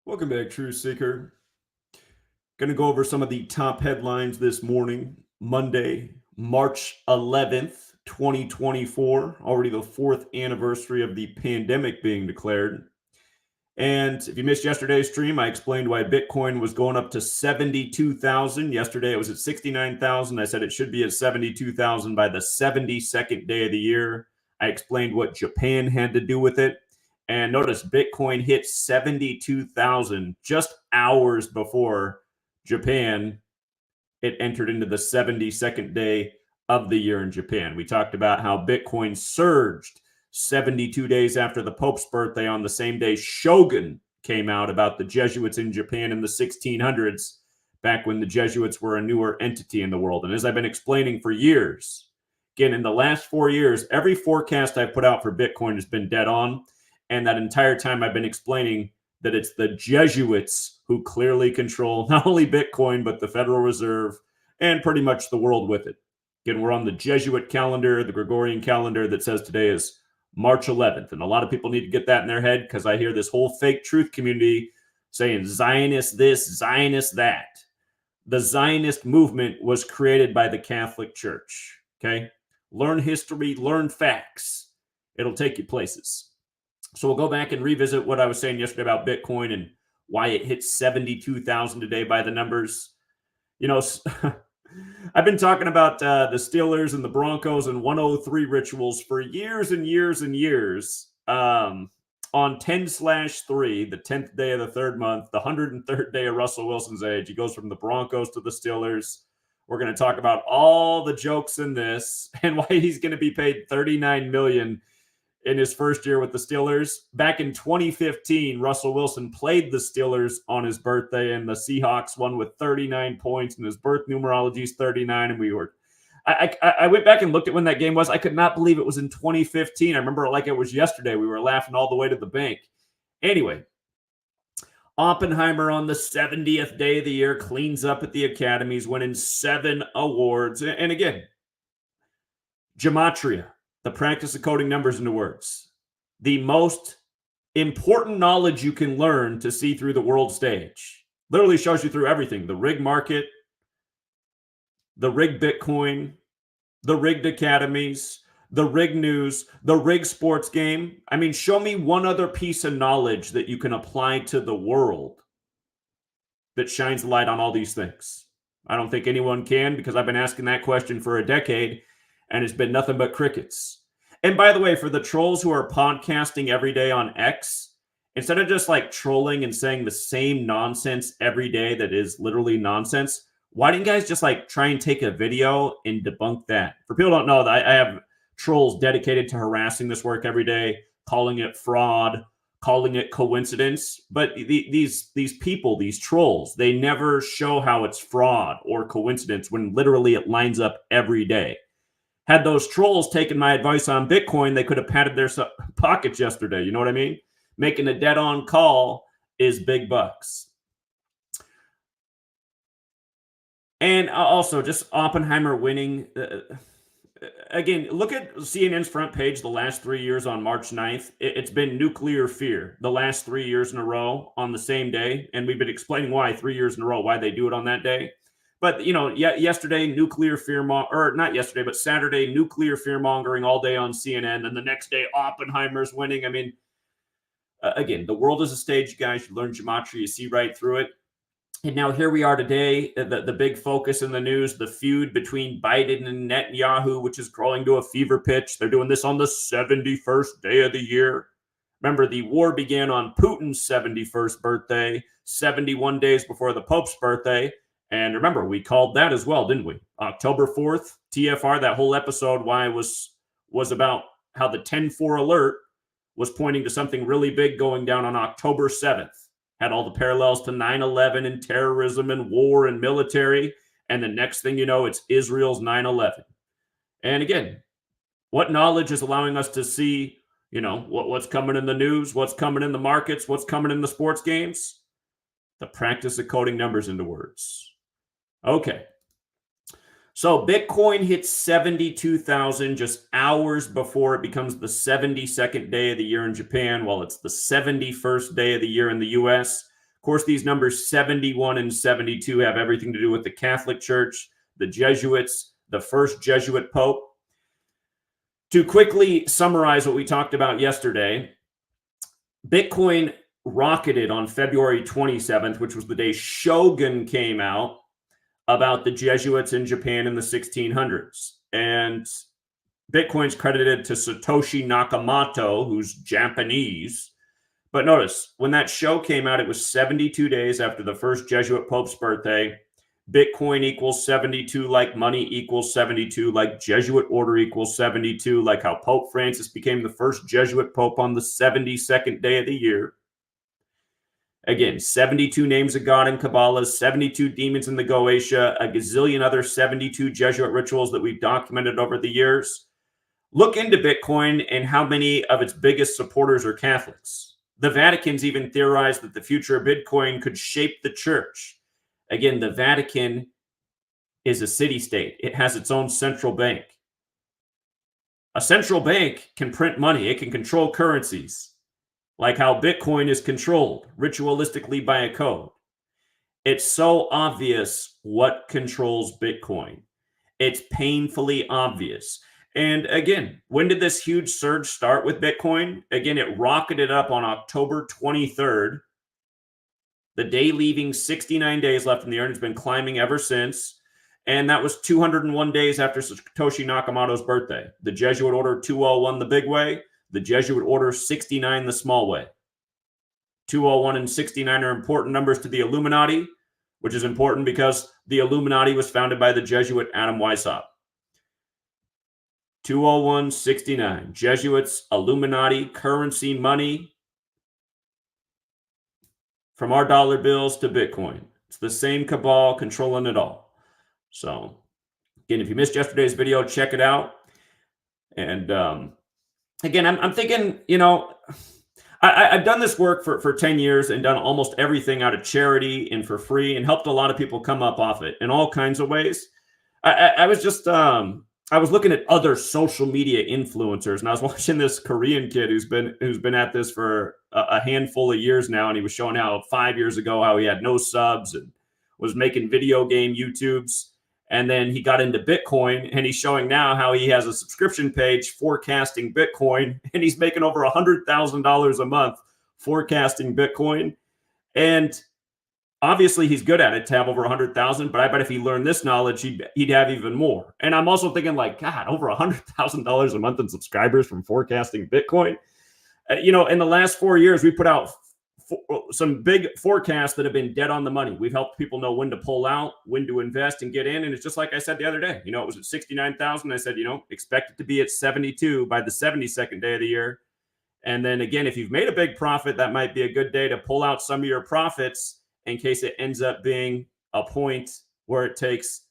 Welcome back, Truth Seeker. Going to go over some of the top headlines this morning, Monday, March 11th, 2024, already the fourth anniversary of the pandemic being declared. And if you missed yesterday's stream, I explained why Bitcoin was going up to 72,000. Yesterday it was at 69,000. I said it should be at 72,000 by the 72nd day of the year. I explained what Japan had to do with it. And notice Bitcoin hit 72,000 just hours before Japan it entered into the 72nd day of the year in Japan. We talked about how Bitcoin surged 72 days after the Pope's birthday on the same day Shogun came out about the Jesuits in Japan in the 1600s, back when the Jesuits were a newer entity in the world. And as I've been explaining for years, again, in the last 4 years, every forecast I've put out for Bitcoin has been dead on. And that entire time I've been explaining that it's the Jesuits who clearly control not only Bitcoin, but the Federal Reserve and pretty much the world with it. Again, we're on the Jesuit calendar, the Gregorian calendar that says today is March 11th. And a lot of people need to get that in their head because I hear this whole fake truth community saying Zionist this, Zionist that. The Zionist movement was created by the Catholic Church. Okay? Learn history, learn facts. It'll take you places. So we'll go back and revisit what I was saying yesterday about Bitcoin and why it hit 72,000 today by the numbers. You know, I've been talking about the Steelers and the Broncos and 103 rituals for years and years and years. On 10/3, the 10th day of the third month, the 103rd day of Russell Wilson's age, he goes from the Broncos to the Steelers. We're going to talk about all the jokes in this and why he's going to be paid $39 million in his first year with the Steelers. Back in 2015, Russell Wilson played the Steelers on his birthday, and the Seahawks won with 39 points, and his birth numerology is 39. And I went back and looked at when that game was. I could not believe it was in 2015. I remember it like it was yesterday. We were laughing all the way to the bank. Anyway, Oppenheimer on the 70th day of the year cleans up at the academies, winning 7 awards. And again, Gematria, the practice of coding numbers into words, the most important knowledge you can learn to see through the world stage. Literally shows you through everything: the rig market, the rig Bitcoin, the rigged academies, the rig news, the rig sports game. I mean, show me one other piece of knowledge that you can apply to the world that shines light on all these things. I don't think anyone can, because I've been asking that question for a decade, and it's been nothing but crickets. And by the way, for the trolls who are podcasting every day on X, instead of just like trolling and saying the same nonsense every day that is literally nonsense, why didn't you guys just like try and take a video and debunk that? For people who don't know, I have trolls dedicated to harassing this work every day, calling it fraud, calling it coincidence. But these people, these trolls, they never show how it's fraud or coincidence when literally it lines up every day. Had those trolls taken my advice on Bitcoin, they could have padded their pockets yesterday. You know what I mean? Making a dead-on call is big bucks. And also, just Oppenheimer winning. Again, look at CNN's front page the last 3 years on March 9th. It's been nuclear fear the last 3 years in a row on the same day. And we've been explaining why 3 years in a row, why they do it on that day. But, you know, yesterday, nuclear fear, or not yesterday, but Saturday, nuclear fear mongering all day on CNN. And the next day, Oppenheimer's winning. I mean, again, the world is a stage, guys. You learn gematria, you see right through it. And now here we are today, the big focus in the news, the feud between Biden and Netanyahu, which is growing to a fever pitch. They're doing this on the 71st day of the year. Remember, the war began on Putin's 71st birthday, 71 days before the Pope's birthday. And remember, we called that as well, didn't we? October 4th, TFR, that whole episode, why it was about how the 10-4 alert was pointing to something really big going down on October 7th. Had all the parallels to 9/11 and terrorism and war and military. And the next thing you know, it's Israel's 9/11. And again, what knowledge is allowing us to see, you know, what's coming in the news, what's coming in the markets, what's coming in the sports games? The practice of coding numbers into words. Okay. So Bitcoin hits 72,000 just hours before it becomes the 72nd day of the year in Japan, while it's the 71st day of the year in the US. Of course, these numbers 71 and 72 have everything to do with the Catholic Church, the Jesuits, the first Jesuit Pope. To quickly summarize what we talked about yesterday, Bitcoin rocketed on February 27th, which was the day Shogun came out about the Jesuits in Japan in the 1600s. And Bitcoin's credited to Satoshi Nakamoto, who's Japanese. But notice, when that show came out, it was 72 days after the first Jesuit Pope's birthday. Bitcoin equals 72, like money equals 72, like Jesuit order equals 72, like how Pope Francis became the first Jesuit Pope on the 72nd day of the year. Again, 72 names of God in Kabbalah, 72 demons in the Goetia, a gazillion other 72 Jesuit rituals that we've documented over the years. Look into Bitcoin and how many of its biggest supporters are Catholics. The Vatican's even theorized that the future of Bitcoin could shape the church. Again, the Vatican is a city-state. It has its own central bank. A central bank can print money. It can control currencies, like how Bitcoin is controlled ritualistically by a code. It's so obvious what controls Bitcoin. It's painfully obvious. And again, when did this huge surge start with Bitcoin? Again, it rocketed up on October 23rd, the day leaving 69 days left in the year, and it's been climbing ever since. And that was 201 days after Satoshi Nakamoto's birthday. The Jesuit order 201 the big way, the Jesuit order 69 the small way. 201 and 69 are important numbers to the Illuminati, which is important because the Illuminati was founded by the Jesuit Adam Weishaupt. 20169, Jesuits, Illuminati, currency, money, from our dollar bills to Bitcoin. It's the same cabal controlling it all. So, again, if you missed yesterday's video, check it out. And again, I'm thinking, you know, I've done this work for 10 years and done almost everything out of charity and for free and helped a lot of people come up off it in all kinds of ways. I was just... I was looking at other social media influencers, and I was watching this Korean kid who's been at this for a handful of years now, and he was showing how 5 years ago how he had no subs and was making video game YouTubes, and then he got into Bitcoin, and he's showing now how he has a subscription page forecasting Bitcoin, and he's making over $100,000 a month forecasting Bitcoin, and obviously, he's good at it to have over 100,000, but I bet if he learned this knowledge, he'd have even more. And I'm also thinking, like, God, over $100,000 a month in subscribers from forecasting Bitcoin. You know, in the last 4 years, we put out some big forecasts that have been dead on the money. We've helped people know when to pull out, when to invest and get in. And it's just like I said the other day, you know, it was at 69,000. I said, you know, expect it to be at 72 by the 72nd day of the year. And then again, if you've made a big profit, that might be a good day to pull out some of your profits in case it ends up being a point where it takes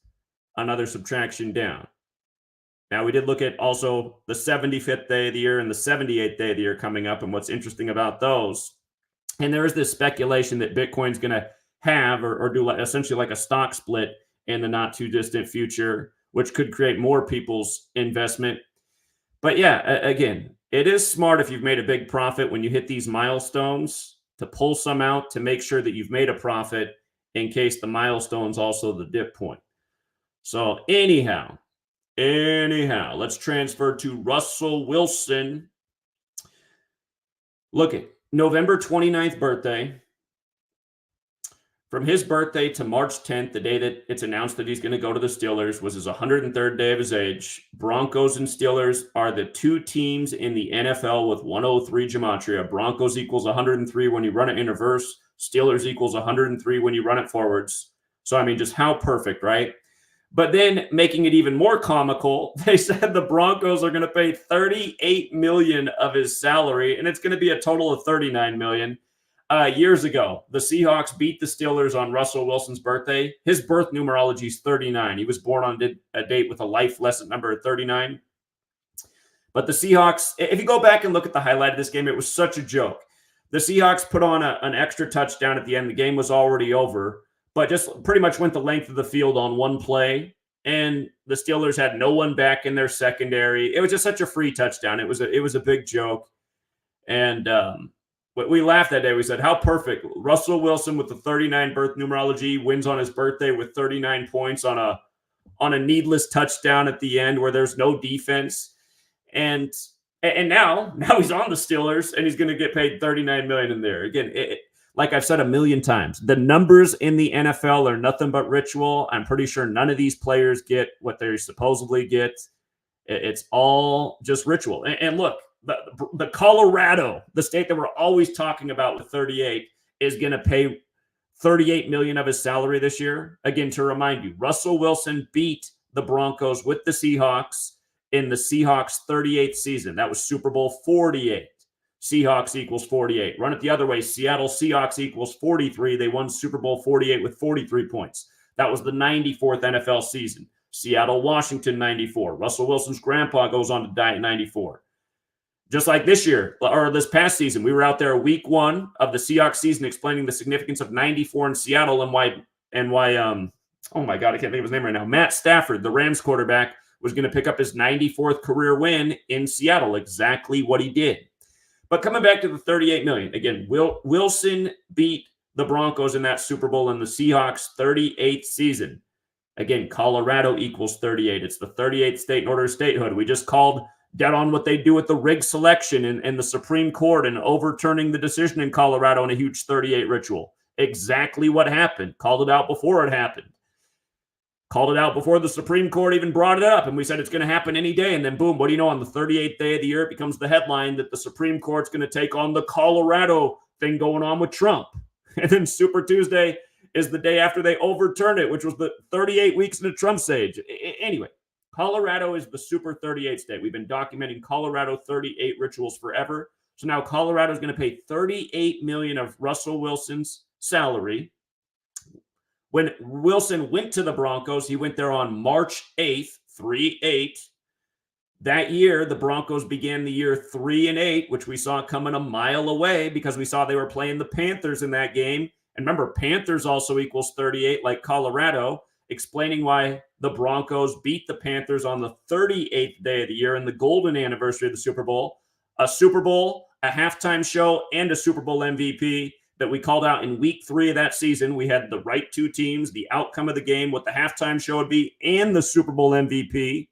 another subtraction down. Now, we did look at also the 75th day of the year and the 78th day of the year coming up and what's interesting about those. And there is this speculation that Bitcoin's going to have or do essentially like a stock split in the not too distant future, which could create more people's investment. But yeah, again, it is smart if you've made a big profit when you hit these milestones to pull some out to make sure that you've made a profit in case the milestone's also the dip point. So anyhow, let's transfer to Russell Wilson. Look at November 29th birthday. From his birthday to March 10th, the day that it's announced that he's going to go to the Steelers, was his 103rd day of his age. Broncos and Steelers are the two teams in the NFL with 103 gematria. Broncos equals 103 when you run it in reverse. Steelers equals 103 when you run it forwards. So, I mean, just how perfect, right? But then making it even more comical, they said the Broncos are going to pay $38 million of his salary, and it's going to be a total of $39 million. Years ago, the Seahawks beat the Steelers on Russell Wilson's birthday. His birth numerology is 39. He was born on a date with a life lesson number of 39. But the Seahawks, if you go back and look at the highlight of this game, it was such a joke. The Seahawks put on an extra touchdown at the end. The game was already over, but just pretty much went the length of the field on one play. And the Steelers had no one back in their secondary. It was just such a free touchdown. It was a big joke. And We laughed that day. We said, how perfect. Russell Wilson with the 39 birth numerology wins on his birthday with 39 points on a needless touchdown at the end where there's no defense. And now he's on the Steelers and he's going to get paid $39 million in there. Again, like I've said a million times, the numbers in the NFL are nothing but ritual. I'm pretty sure none of these players get what they supposedly get. It's all just ritual. And look, the Colorado, the state that we're always talking about with 38, is going to pay $38 million of his salary this year. Again, to remind you, Russell Wilson beat the Broncos with the Seahawks in the Seahawks' 38th season. That was Super Bowl 48. Seahawks equals 48. Run it the other way. Seattle Seahawks equals 43. They won Super Bowl 48 with 43 points. That was the 94th NFL season. Seattle, Washington, 94. Russell Wilson's grandpa goes on to die at 94. Just like this year, or this past season, we were out there week 1 of the Seahawks season explaining the significance of 94 in Seattle and why, oh my God, I can't think of his name right now. Matt Stafford, the Rams quarterback, was going to pick up his 94th career win in Seattle. Exactly what he did. But coming back to the $38 million, again, Wilson beat the Broncos in that Super Bowl in the Seahawks' 38th season. Again, Colorado equals 38. It's the 38th state in order of statehood. We just called dead on what they do with the rig selection and the Supreme Court and overturning the decision in Colorado in a huge 38 ritual. Exactly what happened. Called it out before it happened. Called it out before the Supreme Court even brought it up. And we said it's going to happen any day. And then boom, what do you know? On the 38th day of the year, it becomes the headline that the Supreme Court's going to take on the Colorado thing going on with Trump. And then Super Tuesday is the day after they overturned it, which was the 38 weeks into Trump's age. Anyway, Colorado is the Super 38 state. We've been documenting Colorado 38 rituals forever. So now Colorado is going to pay $38 million of Russell Wilson's salary. When Wilson went to the Broncos, he went there on March 8th, 3-8. That year, the Broncos began the year 3-8, which we saw coming a mile away because we saw they were playing the Panthers in that game. And remember, Panthers also equals 38, like Colorado, explaining why the Broncos beat the Panthers on the 38th day of the year and the golden anniversary of the Super Bowl. A Super Bowl, a halftime show, and a Super Bowl MVP that we called out in week 3 of that season. We had the right 2 teams, the outcome of the game, what the halftime show would be, and the Super Bowl MVP.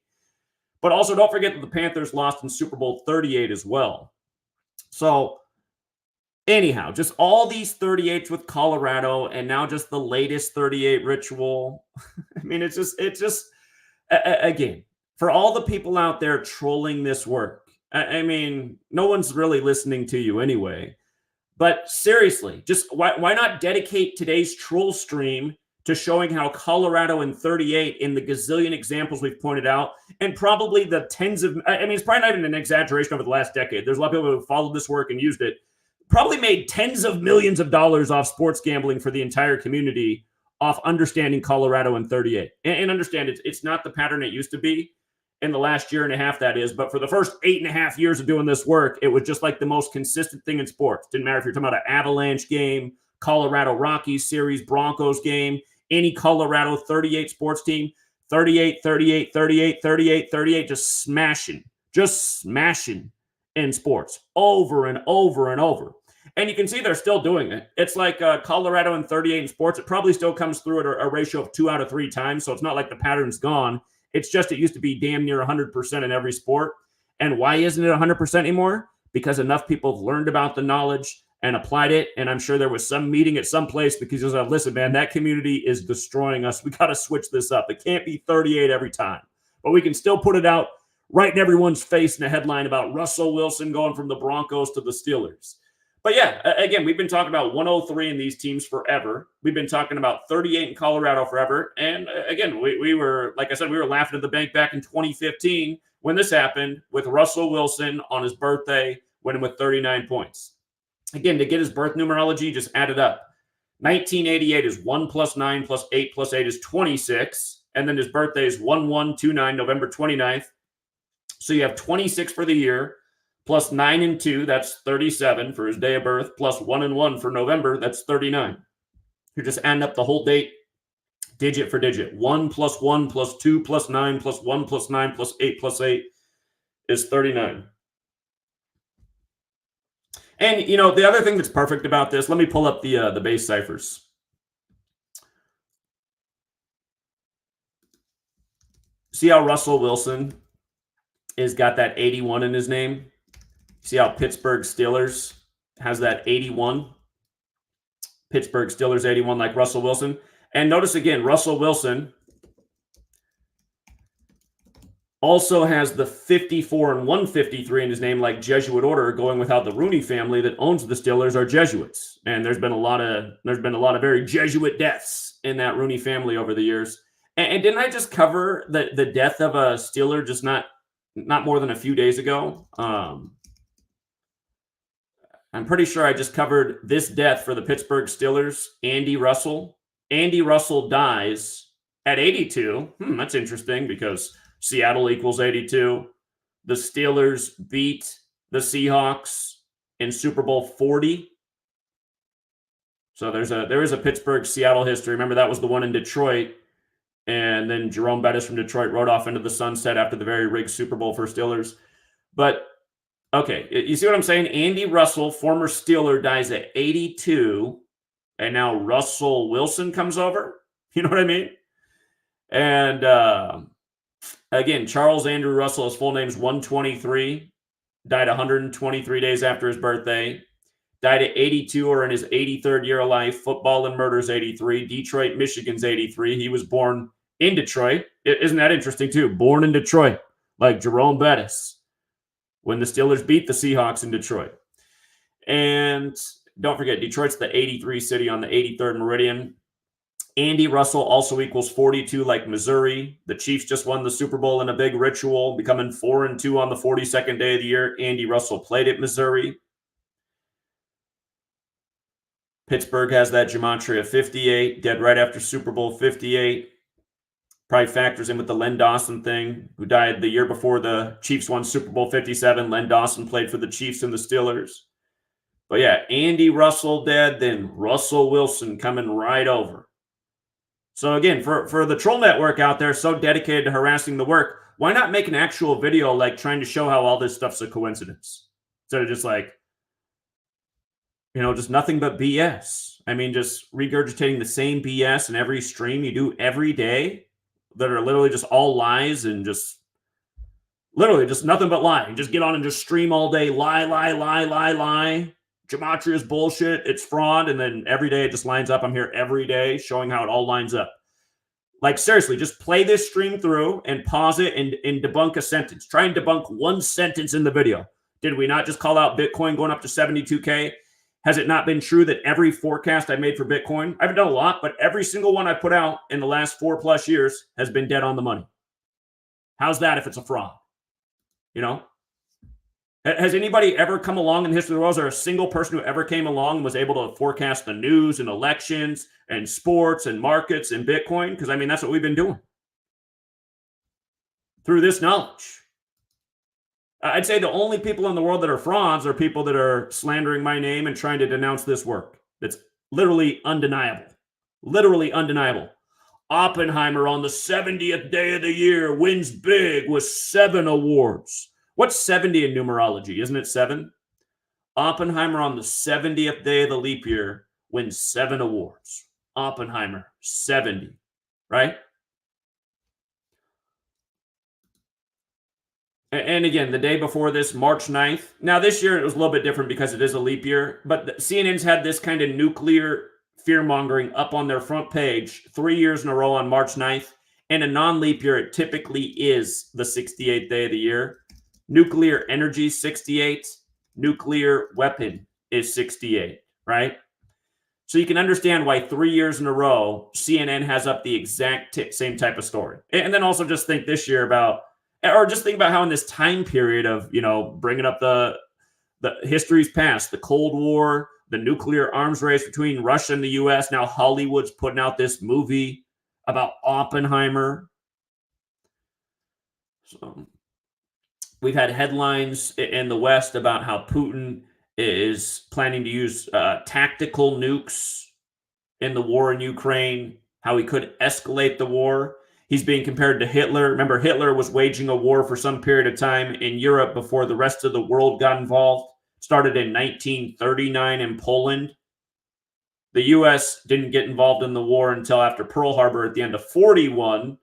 But also don't forget that the Panthers lost in Super Bowl 38 as well. So anyhow, just all these 38s with Colorado and now just the latest 38 ritual. I mean, it's just again, for all the people out there trolling this work, I mean, no one's really listening to you anyway. But seriously, just why not dedicate today's troll stream to showing how Colorado in 38, in the gazillion examples we've pointed out, and probably the tens of, I mean, it's probably not even an exaggeration over the last decade. There's a lot of people who followed this work and used it, probably made tens of millions of dollars off sports gambling for the entire community off understanding Colorado in 38. And understand, it's not the pattern it used to be in the last year and a half, that is. But for the first 8.5 years of doing this work, it was just like the most consistent thing in sports. Didn't matter if you're talking about an Avalanche game, Colorado Rockies series, Broncos game, any Colorado 38 sports team, 38, 38, 38, 38, 38, just smashing in sports over and over and over. And you can see they're still doing it. It's like Colorado in 38 in sports. It probably still comes through at a ratio of 2 out of 3 times. So it's not like the pattern's gone. It's just it used to be damn near 100% in every sport. And why isn't it 100% anymore? Because enough people have learned about the knowledge and applied it. And I'm sure there was some meeting at some place because you said, listen, man, that community is destroying us. We got to switch this up. It can't be 38 every time. But we can still put it out right in everyone's face in a headline about Russell Wilson going from the Broncos to the Steelers. But yeah, again, we've been talking about 103 in these teams forever. We've been talking about 38 in Colorado forever. And again, we were, like I said, we were laughing at the bank back in 2015 when this happened with Russell Wilson on his birthday, winning with 39 points. Again, to get his birth numerology, just add it up. 1988 is 1 plus 9 plus 8 plus 8 is 26. And then his birthday is 1129, November 29th. So you have 26 for the year. Plus 9 and 2, that's 37 for his day of birth. Plus 1 and 1 for November, that's 39. You're just adding up the whole date, digit for digit. 1 plus 1 plus 2 plus 9 plus 1 plus 9 plus 8 is 39. And, you know, the other thing that's perfect about this, let me pull up the base ciphers. See how Russell Wilson has got that 81 in his name? See how Pittsburgh Steelers has that 81? Pittsburgh Steelers 81 like Russell Wilson. And notice again, Russell Wilson also has the 54 and 153 in his name, like Jesuit order, going with how the Rooney family that owns the Steelers are Jesuits. And there's been a lot of very Jesuit deaths in that Rooney family over the years. And didn't I just cover the death of a Steeler just not more than a few days ago? I'm pretty sure I just covered this death for the Pittsburgh Steelers, Andy Russell. Andy Russell dies at 82. That's interesting because Seattle equals 82. The Steelers beat the Seahawks in Super Bowl 40. So there is a Pittsburgh Seattle history. Remember, that was the one in Detroit. And then Jerome Bettis from Detroit rode off into the sunset after the very rigged Super Bowl for Steelers. But, okay, you see what I'm saying? Andy Russell, former Steeler, dies at 82. And now Russell Wilson comes over. You know what I mean? And, again, Charles Andrew Russell, his full name is 123, died 123 days after his birthday, died at 82 or in his 83rd year of life. Football and murders 83, Detroit, Michigan's 83. He was born in Detroit. Isn't that interesting too? Born in Detroit, like Jerome Bettis, when the Steelers beat the Seahawks in Detroit. And don't forget, Detroit's the 83 city on the 83rd meridian. Andy Russell also equals 42 like Missouri. The Chiefs just won the Super Bowl in a big ritual, becoming 4-2 on the 42nd day of the year. Andy Russell played at Missouri. Pittsburgh has that Gematria 58, dead right after Super Bowl 58. Probably factors in with the Len Dawson thing, who died the year before the Chiefs won Super Bowl 57. Len Dawson played for the Chiefs and the Steelers. But yeah, Andy Russell dead, then Russell Wilson coming right over. So again, for the troll network out there so dedicated to harassing the work, why not make an actual video like trying to show how all this stuff's a coincidence? Instead of just like, you know, just nothing but BS. I mean, just regurgitating the same BS in every stream you do every day that are literally just all lies and just literally just nothing but lying. Just get on and just stream all day, lie, lie, lie, lie, lie. Gematria is bullshit. It's fraud. And then every day it just lines up. I'm here every day showing how it all lines up. Like, seriously, just play this stream through and pause it and debunk a sentence. Try and debunk one sentence in the video. Did we not just call out Bitcoin going up to 72K? Has it not been true that every forecast I made for Bitcoin, I haven't done a lot, but every single one I put out in the last 4+ years has been dead on the money? How's that if it's a fraud? You know? Has anybody ever come along in the history of the world? Is there a single person who ever came along and was able to forecast the news and elections and sports and markets and Bitcoin? Because, I mean, that's what we've been doing through this knowledge. I'd say the only people in the world that are frauds are people that are slandering my name and trying to denounce this work. That's literally undeniable. Literally undeniable. Oppenheimer on the 70th day of the year wins big with 7 awards. What's 70 in numerology? Isn't it 7? Oppenheimer on the 70th day of the leap year wins 7 awards. Oppenheimer, 70, right? And again, the day before this, March 9th. Now, this year it was a little bit different because it is a leap year, but CNN's had this kind of nuclear fear-mongering up on their front page 3 years in a row on March 9th. And a non-leap year, it typically is the 68th day of the year. Nuclear energy, 68. Nuclear weapon is 68, right? So you can understand why 3 years in a row, CNN has up the exact same type of story. And then also just think this year about, or just think about how in this time period of, you know, bringing up the history's past, the Cold War, the nuclear arms race between Russia and the U.S., now Hollywood's putting out this movie about Oppenheimer. So we've had headlines in the West about how Putin is planning to use tactical nukes in the war in Ukraine, how he could escalate the war. He's being compared to Hitler. Remember, Hitler was waging a war for some period of time in Europe before the rest of the world got involved started in 1939 in Poland. The U.S. didn't get involved in the war until after Pearl Harbor at the end of 41,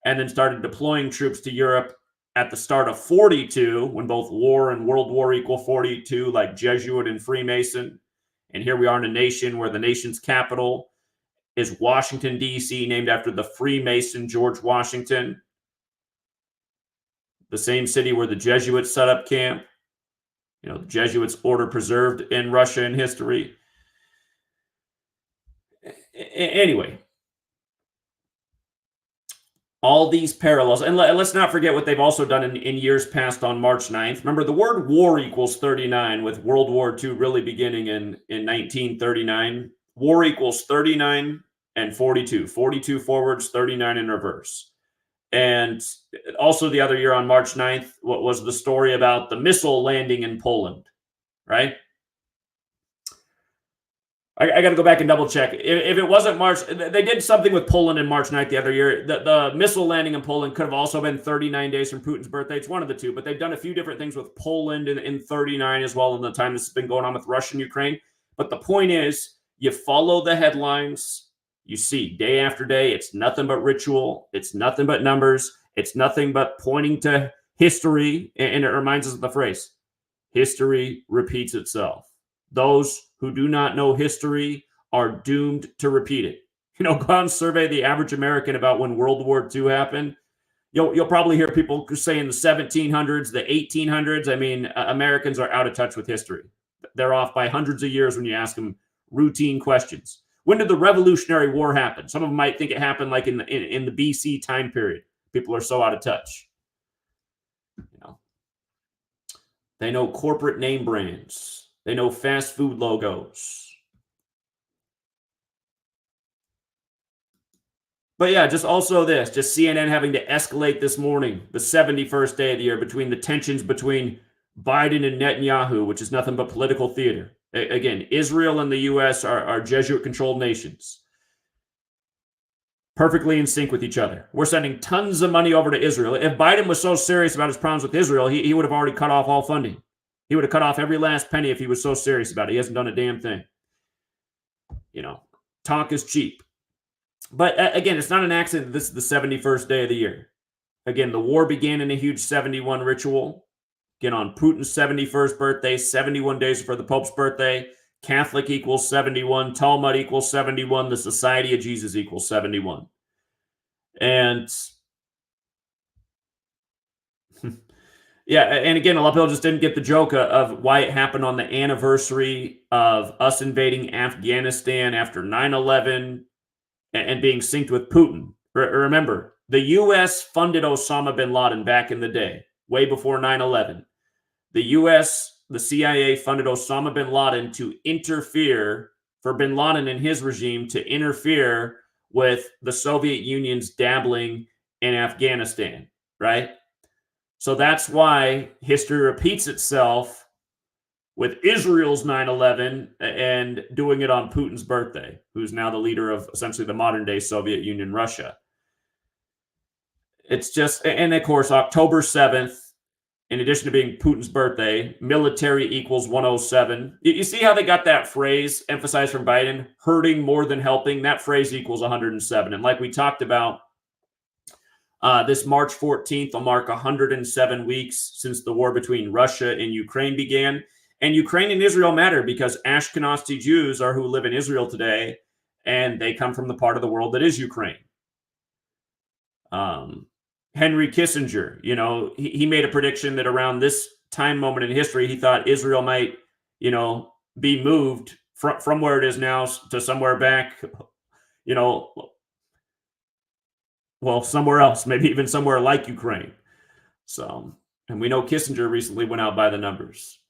and then started deploying troops to Europe at the start of 42, when both war and World War equal 42, like Jesuit and Freemason. And here we are in a nation where the nation's capital is Washington, D.C., named after the Freemason George Washington, the same city where the Jesuits set up camp. You know, the Jesuits' order preserved in Russia in history. Anyway, all these parallels. And let's not forget what they've also done in years past on March 9th. Remember, the word war equals 39, with World War II really beginning in 1939. War equals 39 and 42. 42 forwards, 39 in reverse. And also the other year on March 9th, what was the story about the missile landing in Poland, right? I got to go back and double check. If it wasn't March, they did something with Poland in March 9th the other year. The missile landing in Poland could have also been 39 days from Putin's birthday. It's one of the two, but they've done a few different things with Poland in 39 as well in the time this has been going on with Russia and Ukraine. But the point is, you follow the headlines, you see day after day, it's nothing but ritual. It's nothing but numbers. It's nothing but pointing to history. And it reminds us of the phrase, history repeats itself. Those who do not know history are doomed to repeat it. You know, go out and survey the average American about when World War II happened. You'll probably hear people saying the 1700s, the 1800s. I mean, Americans are out of touch with history. They're off by hundreds of years when you ask them routine questions. When did the Revolutionary War happen? Some of them might think it happened like in the BC time period. People are so out of touch. You know, they know corporate name brands. They know fast food logos. But yeah, just also this, just CNN having to escalate this morning, the 71st day of the year, between the tensions between Biden and Netanyahu, which is nothing but political theater. Again, Israel and the U.S. are Jesuit-controlled nations, perfectly in sync with each other. We're sending tons of money over to Israel. If Biden was so serious about his problems with Israel, he would have already cut off all funding. He would have cut off every last penny if he was so serious about it. He hasn't done a damn thing. You know, talk is cheap. But again, it's not an accident. This is the 71st day of the year. Again, the war began in a huge 71 ritual. Again, on Putin's 71st birthday, 71 days for the Pope's birthday. Catholic equals 71. Talmud equals 71. The Society of Jesus equals 71. And yeah, and again, a lot of people just didn't get the joke of why it happened on the anniversary of us invading Afghanistan after 9/11 and being synced with Putin. Remember, the U.S. funded Osama bin Laden back in the day, way before 9/11. The U.S., the CIA funded Osama bin Laden to interfere, for bin Laden and his regime to interfere with the Soviet Union's dabbling in Afghanistan, right? So that's why history repeats itself with Israel's 9/11 and doing it on Putin's birthday, who's now the leader of essentially the modern-day Soviet Union, Russia. It's just, and of course, October 7th, in addition to being Putin's birthday, military equals 107. You see how they got that phrase emphasized from Biden, hurting more than helping? That phrase equals 107. And like we talked about, this March 14th will mark 107 weeks since the war between Russia and Ukraine began. And Ukraine and Israel matter because Ashkenazi Jews are who live in Israel today, and they come from the part of the world that is Ukraine. Henry Kissinger, you know, he made a prediction that around this time moment in history, he thought Israel might, you know, be moved from where it is now to somewhere back, you know, well, somewhere else, maybe even somewhere like Ukraine. So, and we know Kissinger recently went out by the numbers.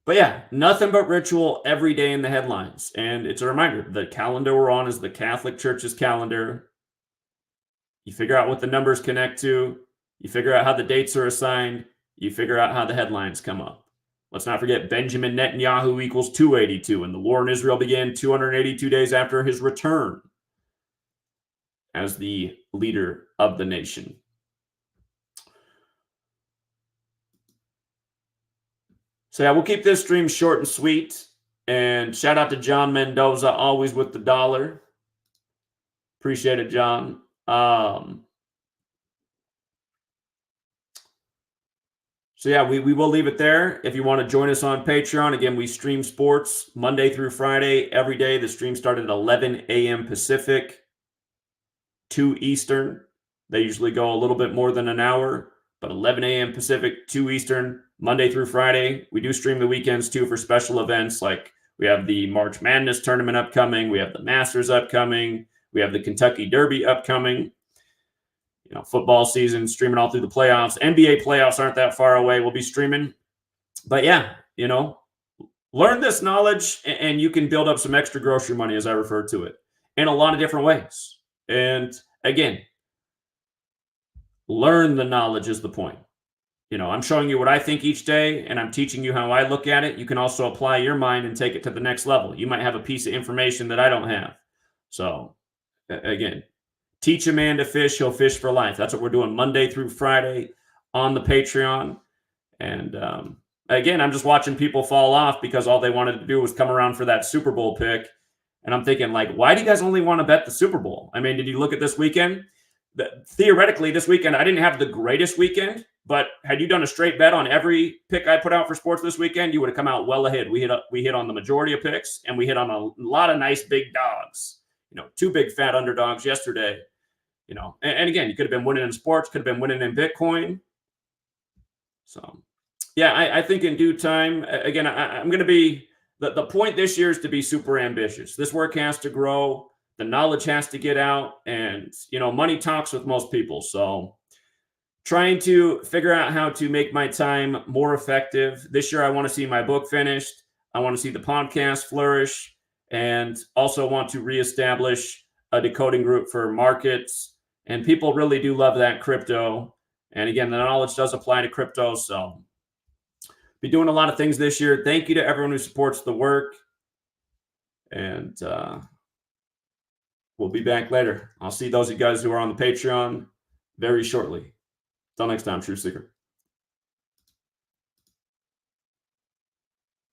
But yeah, nothing but ritual every day in the headlines. And it's a reminder, the calendar we're on is the Catholic Church's calendar. You figure out what the numbers connect to. You figure out how the dates are assigned. You figure out how the headlines come up. Let's not forget Benjamin Netanyahu equals 282, and the war in Israel began 282 days after his return as the leader of the nation. So yeah, we'll keep this stream short and sweet. And shout out to John Mendoza, always with the dollar. Appreciate it, John. So yeah, we will leave it there. If you want to join us on Patreon, again, we stream sports Monday through Friday every day. The stream started at 11 a.m. Pacific, 2 Eastern. They usually go a little bit more than an hour, but 11 a.m. Pacific, 2 Eastern, Monday through Friday. We do stream the weekends too for special events, like we have the March Madness tournament upcoming. We have the Masters upcoming. We have the Kentucky Derby upcoming. You know, football season, streaming all through the playoffs. NBA playoffs aren't that far away. We'll be streaming. But yeah, you know, learn this knowledge and you can build up some extra grocery money, as I refer to it, in a lot of different ways. And again, learn the knowledge is the point. You know, I'm showing you what I think each day and I'm teaching you how I look at it. You can also apply your mind and take it to the next level. You might have a piece of information that I don't have. So again, teach a man to fish, he'll fish for life. That's what we're doing Monday through Friday on the Patreon. And again, I'm just watching people fall off because all they wanted to do was come around for that Super Bowl pick. And I'm thinking, like, why do you guys only want to bet the Super Bowl? I mean, did you look at this weekend? Theoretically, this weekend, I didn't have the greatest weekend, but had you done a straight bet on every pick I put out for sports this weekend, you would have come out well ahead. We hit on the majority of picks, and we hit on a lot of nice big dogs. You know, 2 big fat underdogs yesterday. You know, and again, you could have been winning in sports, could have been winning in Bitcoin. So, yeah, I think in due time, again, I'm going to be, the point this year is to be super ambitious. This work has to grow. The knowledge has to get out. And, you know, money talks with most people. So trying to figure out how to make my time more effective. This year, I want to see my book finished. I want to see the podcast flourish. And also want to reestablish a decoding group for markets. And people really do love that crypto. And again, the knowledge does apply to crypto. So be doing a lot of things this year. Thank you to everyone who supports the work. And we'll be back later. I'll see those of you guys who are on the Patreon very shortly. Till next time, True Seeker.